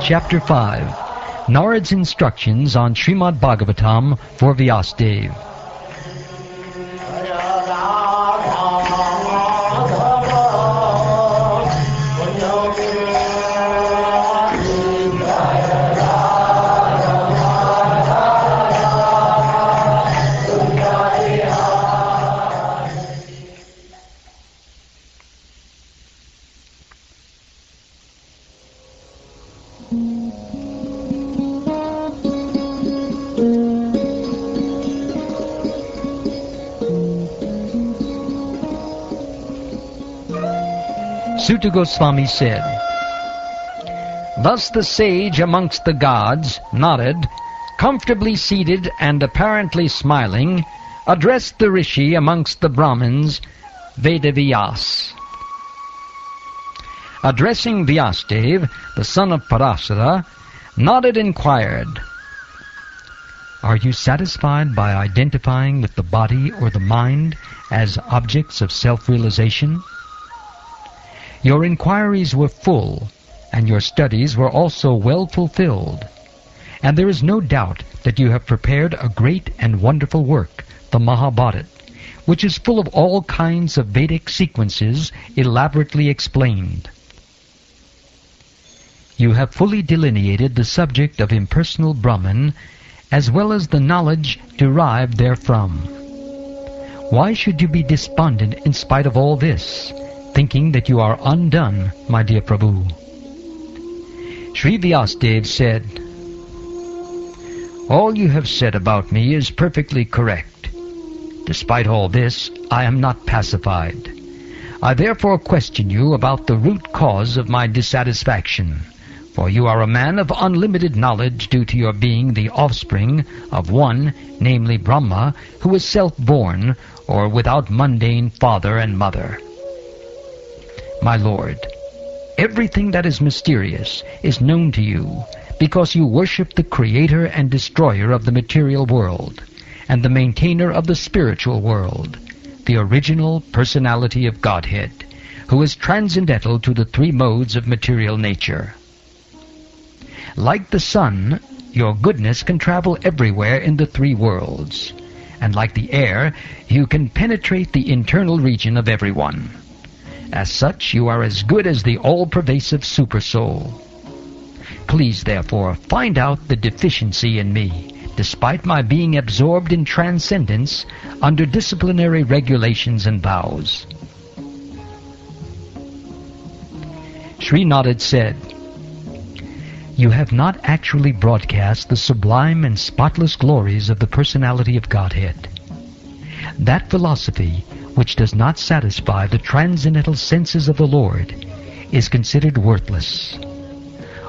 Chapter 5, Narad's Instructions on Srimad Bhagavatam for Vyasadeva. Suta Goswami said, "Thus the sage amongst the gods, Narad, comfortably seated and apparently smiling, addressed the rishi amongst the Brahmins, Vedavyas. Addressing Vyasadeva, the son of Parasara, Narad inquired, 'Are you satisfied by identifying with the body or the mind as objects of self-realization? Your inquiries were full, and your studies were also well fulfilled, and there is no doubt that you have prepared a great and wonderful work, the Mahabharata, which is full of all kinds of Vedic sequences elaborately explained. You have fully delineated the subject of impersonal Brahman, as well as the knowledge derived therefrom. Why should you be despondent in spite of all this, thinking that you are undone, my dear Prabhu?' Sri Vyasadeva said, 'All you have said about me is perfectly correct. Despite all this, I am not pacified. I therefore question you about the root cause of my dissatisfaction, for you are a man of unlimited knowledge due to your being the offspring of one, namely Brahma, who is self-born, or without mundane father and mother. My Lord, everything that is mysterious is known to you because you worship the creator and destroyer of the material world and the maintainer of the spiritual world, the original personality of Godhead, who is transcendental to the three modes of material nature. Like the sun, your goodness can travel everywhere in the three worlds, and like the air, you can penetrate the internal region of everyone. As such, you are as good as the all-pervasive Supersoul. Please, therefore, find out the deficiency in me, despite my being absorbed in transcendence under disciplinary regulations and vows.' Sri Narad said, 'You have not actually broadcast the sublime and spotless glories of the personality of Godhead. That philosophy, which does not satisfy the transcendental senses of the Lord, is considered worthless.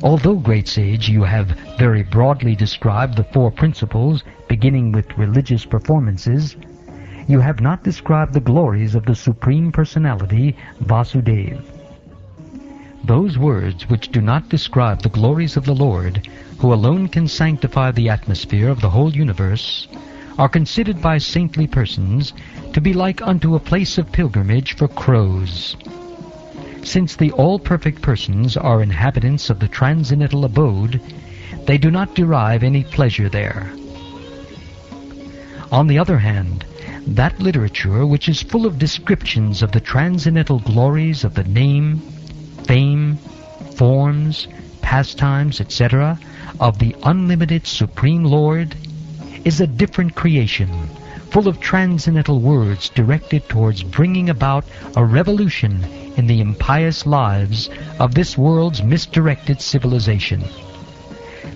Although, great sage, you have very broadly described the four principles, beginning with religious performances, you have not described the glories of the Supreme Personality, Vasudeva. Those words which do not describe the glories of the Lord, who alone can sanctify the atmosphere of the whole universe, are considered by saintly persons to be like unto a place of pilgrimage for crows. Since the all-perfect persons are inhabitants of the transcendental abode, they do not derive any pleasure there. On the other hand, that literature which is full of descriptions of the transcendental glories of the name, fame, forms, pastimes, etc., of the unlimited Supreme Lord, is a different creation, full of transcendental words directed towards bringing about a revolution in the impious lives of this world's misdirected civilization.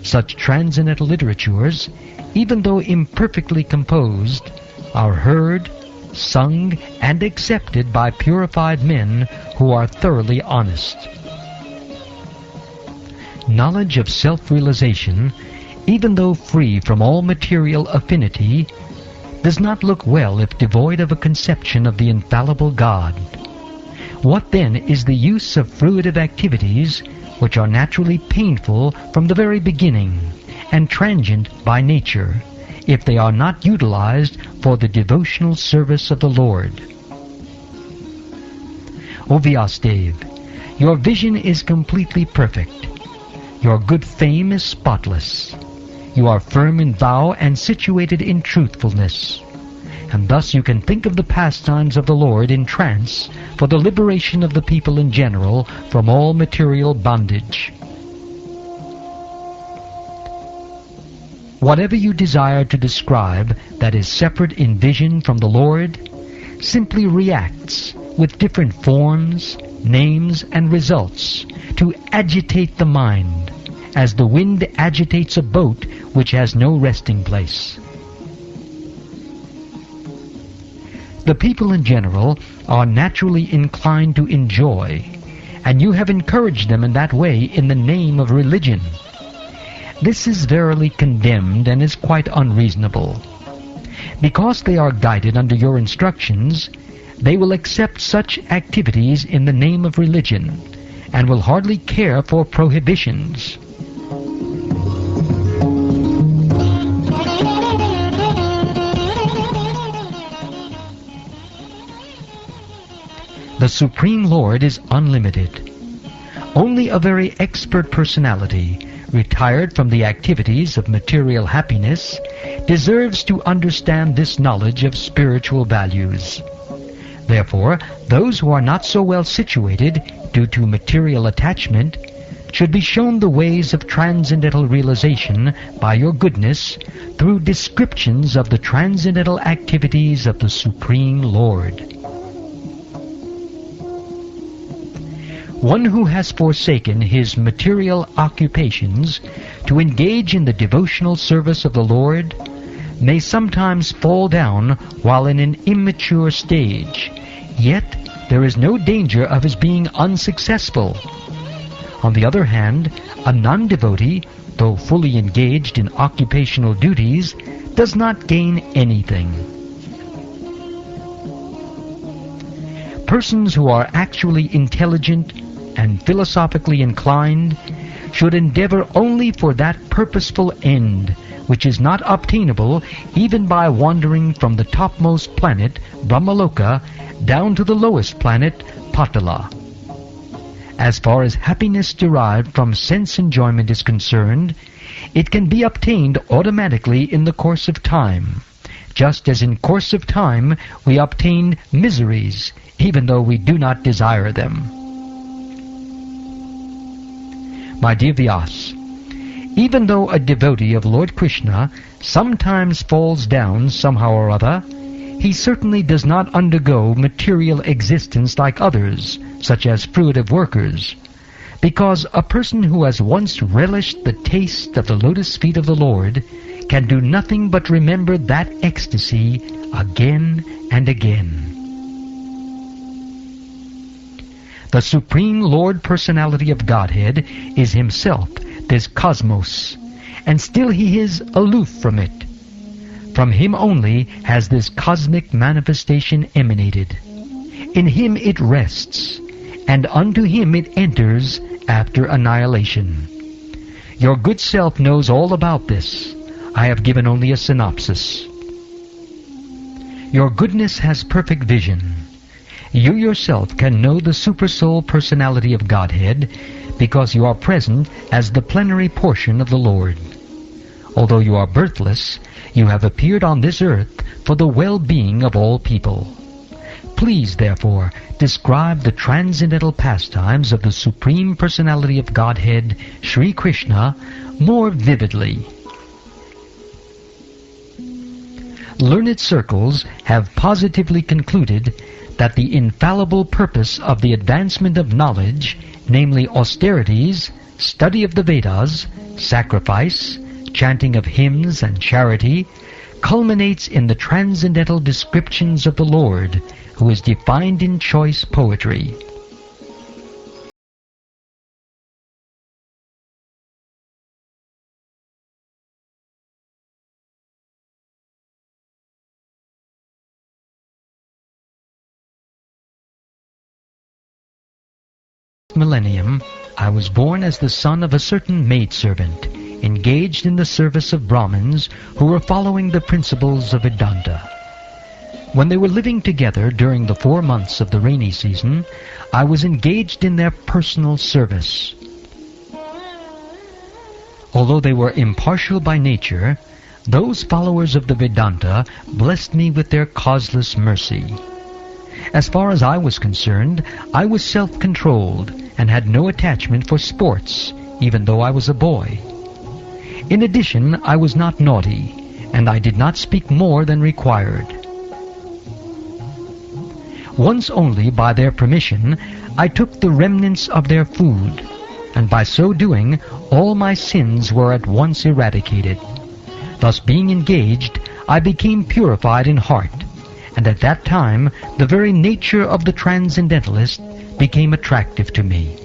Such transcendental literatures, even though imperfectly composed, are heard, sung, and accepted by purified men who are thoroughly honest. Knowledge of self-realization, even though free from all material affinity, does not look well if devoid of a conception of the infallible God. What then is the use of fruitive activities which are naturally painful from the very beginning and transient by nature, if they are not utilized for the devotional service of the Lord? O Vyasadeva, your vision is completely perfect. Your good fame is spotless. You are firm in vow and situated in truthfulness. And thus you can think of the pastimes of the Lord in trance for the liberation of the people in general from all material bondage. Whatever you desire to describe that is separate in vision from the Lord simply reacts with different forms, names, and results to agitate the mind, as the wind agitates a boat which has no resting place. The people in general are naturally inclined to enjoy, and you have encouraged them in that way in the name of religion. This is verily condemned and is quite unreasonable. Because they are guided under your instructions, they will accept such activities in the name of religion, and will hardly care for prohibitions. The Supreme Lord is unlimited. Only a very expert personality, retired from the activities of material happiness, deserves to understand this knowledge of spiritual values. Therefore, those who are not so well situated due to material attachment should be shown the ways of transcendental realization by your goodness through descriptions of the transcendental activities of the Supreme Lord. One who has forsaken his material occupations to engage in the devotional service of the Lord may sometimes fall down while in an immature stage, yet there is no danger of his being unsuccessful. On the other hand, a non-devotee, though fully engaged in occupational duties, does not gain anything. Persons who are actually intelligent and philosophically inclined should endeavor only for that purposeful end, which is not obtainable even by wandering from the topmost planet, Brahmaloka, down to the lowest planet, Patala. As far as happiness derived from sense enjoyment is concerned, it can be obtained automatically in the course of time, just as in course of time we obtain miseries, even though we do not desire them. My dear Vyas, even though a devotee of Lord Krishna sometimes falls down somehow or other, he certainly does not undergo material existence like others, such as fruitive workers, because a person who has once relished the taste of the lotus feet of the Lord can do nothing but remember that ecstasy again and again. The Supreme Lord Personality of Godhead is Himself, this cosmos, and still He is aloof from it. From Him only has this cosmic manifestation emanated. In Him it rests, and unto Him it enters after annihilation. Your good self knows all about this. I have given only a synopsis. Your goodness has perfect vision. You yourself can know the Supersoul Personality of Godhead because you are present as the plenary portion of the Lord. Although you are birthless, you have appeared on this earth for the well-being of all people. Please, therefore, describe the transcendental pastimes of the Supreme Personality of Godhead, Sri Krishna, more vividly. Learned circles have positively concluded that the infallible purpose of the advancement of knowledge, namely austerities, study of the Vedas, sacrifice, chanting of hymns and charity, culminates in the transcendental descriptions of the Lord, who is defined in choice poetry. Millennium, I was born as the son of a certain maidservant, engaged in the service of Brahmins who were following the principles of Vedanta. When they were living together during the 4 months of the rainy season, I was engaged in their personal service. Although they were impartial by nature, those followers of the Vedanta blessed me with their causeless mercy. As far as I was concerned, I was self-controlled and had no attachment for sports, even though I was a boy. In addition, I was not naughty, and I did not speak more than required. Once only, by their permission, I took the remnants of their food, and by so doing, all my sins were at once eradicated. Thus being engaged, I became purified in heart, and at that time the very nature of the transcendentalist became attractive to me.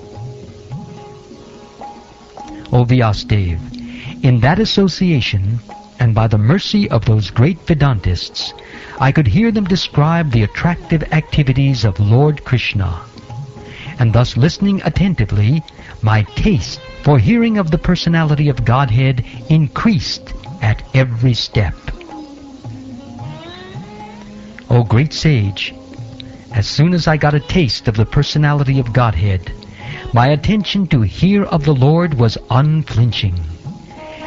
O Vyasadeva, in that association, and by the mercy of those great Vedantists, I could hear them describe the attractive activities of Lord Krishna. And thus listening attentively, my taste for hearing of the personality of Godhead increased at every step. O great sage, as soon as I got a taste of the personality of Godhead, my attention to hear of the Lord was unflinching.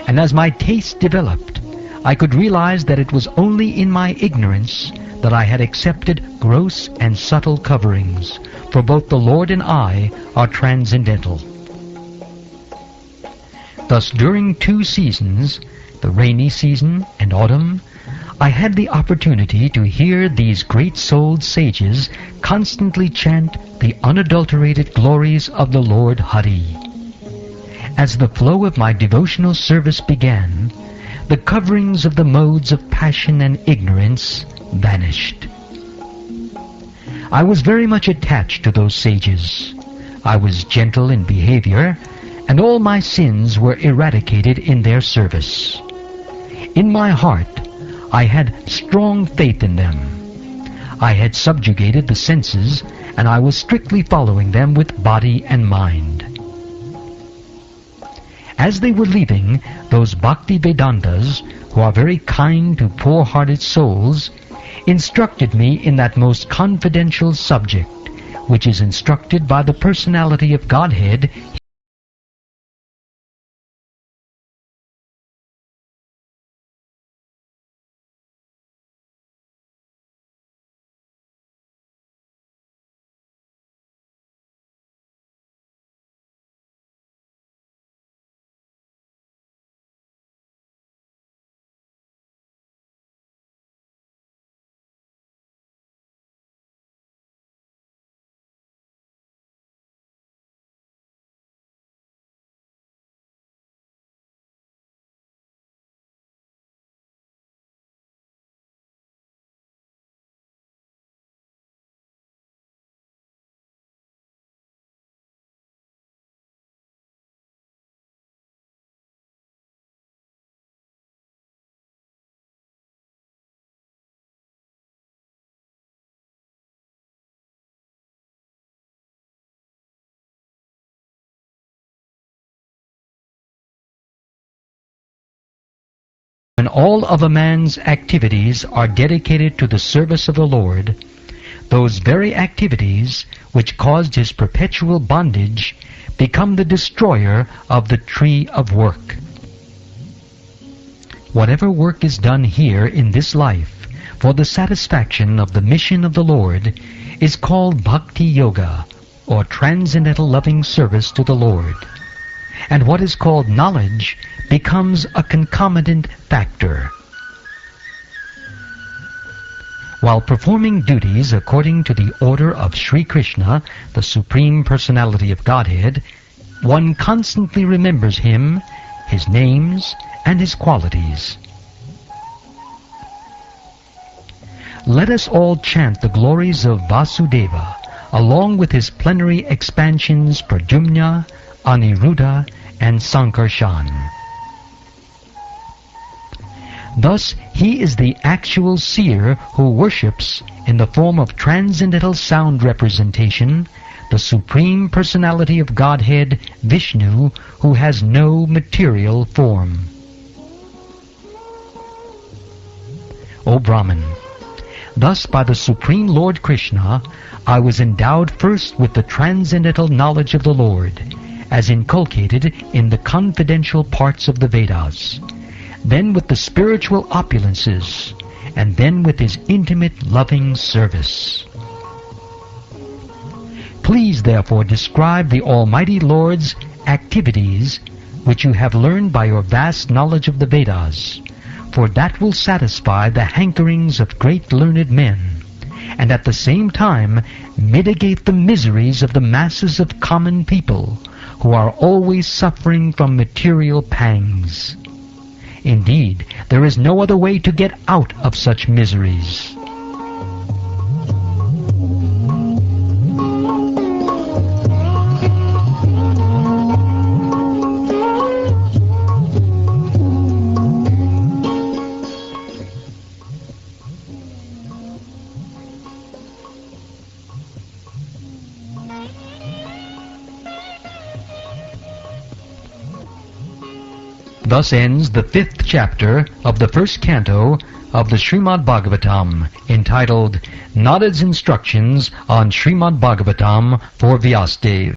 And as my taste developed, I could realize that it was only in my ignorance that I had accepted gross and subtle coverings, for both the Lord and I are transcendental. Thus during 2 seasons, the rainy season and autumn, I had the opportunity to hear these great-souled sages constantly chant the unadulterated glories of the Lord Hari. As the flow of my devotional service began, the coverings of the modes of passion and ignorance vanished. I was very much attached to those sages. I was gentle in behavior, and all my sins were eradicated in their service. In my heart, I had strong faith in them. I had subjugated the senses, and I was strictly following them with body and mind. As they were leaving, those Bhakti Vedantas, who are very kind to poor-hearted souls, instructed me in that most confidential subject, which is instructed by the personality of Godhead. When all of a man's activities are dedicated to the service of the Lord, those very activities which caused his perpetual bondage become the destroyer of the tree of work. Whatever work is done here in this life for the satisfaction of the mission of the Lord is called Bhakti Yoga, or transcendental loving service to the Lord. And what is called knowledge becomes a concomitant factor. While performing duties according to the order of Sri Krishna, the Supreme Personality of Godhead, one constantly remembers Him, His names, and His qualities. Let us all chant the glories of Vasudeva, along with his plenary expansions Pradyumna, Aniruddha, and Sankarshan. Thus, he is the actual seer who worships, in the form of transcendental sound representation, the Supreme Personality of Godhead, Vishnu, who has no material form. O Brahman, thus by the Supreme Lord Krishna, I was endowed first with the transcendental knowledge of the Lord, as inculcated in the confidential parts of the Vedas, then with the spiritual opulences, and then with his intimate loving service. Please therefore describe the Almighty Lord's activities which you have learned by your vast knowledge of the Vedas, for that will satisfy the hankerings of great learned men, and at the same time mitigate the miseries of the masses of common people who are always suffering from material pangs. Indeed, there is no other way to get out of such miseries. Thus ends the 5th chapter of the 1st canto of the Srimad Bhagavatam, entitled Narad's Instructions on Srimad Bhagavatam for Vyasadeva.